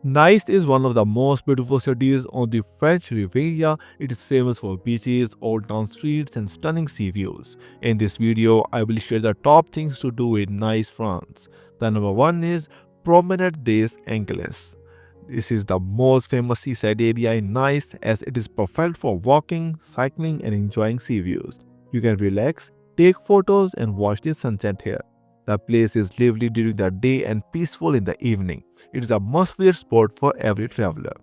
Nice is one of the most beautiful cities on the French Riviera. It is famous for beaches, old town streets, and stunning sea views. In this video, I will share the top things to do in Nice, France. The number one is Promenade des Anglais. This is the most famous seaside area in Nice as it is perfect for walking, cycling, and enjoying sea views. You can relax, take photos, and watch the sunset here. The place is lively during the day and peaceful in the evening. It is a must-visit spot for every traveler.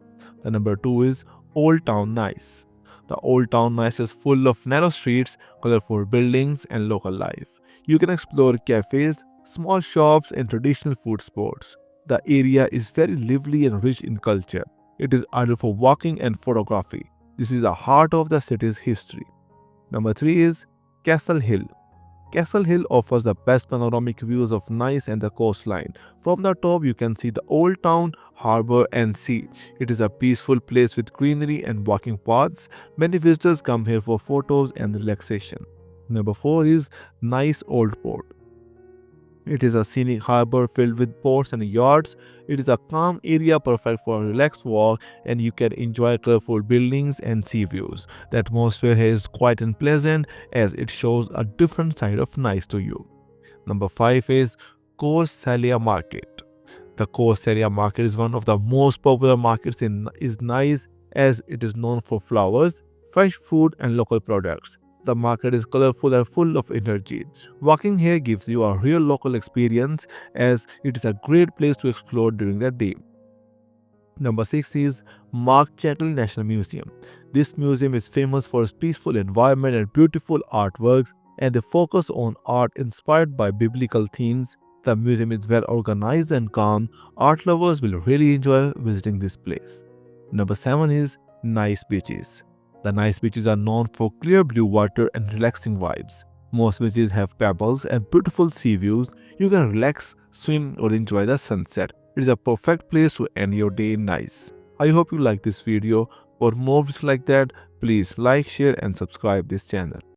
The number two is Old Town Nice. The Old Town Nice is full of narrow streets, colorful buildings, and local life. You can explore cafes, small shops, and traditional food spots. The area is very lively and rich in culture. It is ideal for walking and photography. This is the heart of the city's history. Number three is Castle Hill. Castle Hill offers the best panoramic views of Nice and the coastline. From the top, you can see the old town, harbor, and sea. It is a peaceful place with greenery and walking paths. Many visitors come here for photos and relaxation. Number 4 is Nice Old Port. It is a scenic harbor filled with ports and yachts. It is a calm area perfect for a relaxed walk, and you can enjoy colorful buildings and sea views. The atmosphere here is quiet and pleasant as it shows a different side of Nice to you. Number 5 is Corsalia Market. The Corsalia Market is one of the most popular markets in is Nice as it is known for flowers, fresh food, and local products. The market is colorful and full of energy. Walking here gives you a real local experience as it is a great place to explore during the day. Number 6 is Mark Chattel National Museum. This museum is famous for its peaceful environment and beautiful artworks, and they focus on art inspired by biblical themes. The museum is well organized and calm. Art lovers will really enjoy visiting this place. Number 7 is Nice Beaches. The Nice beaches are known for clear blue water and relaxing vibes. Most beaches have pebbles and beautiful sea views. You can relax, swim, or enjoy the sunset. It is a perfect place to end your day in Nice. I hope you like this video. For more videos like that, please like, share, and subscribe this channel.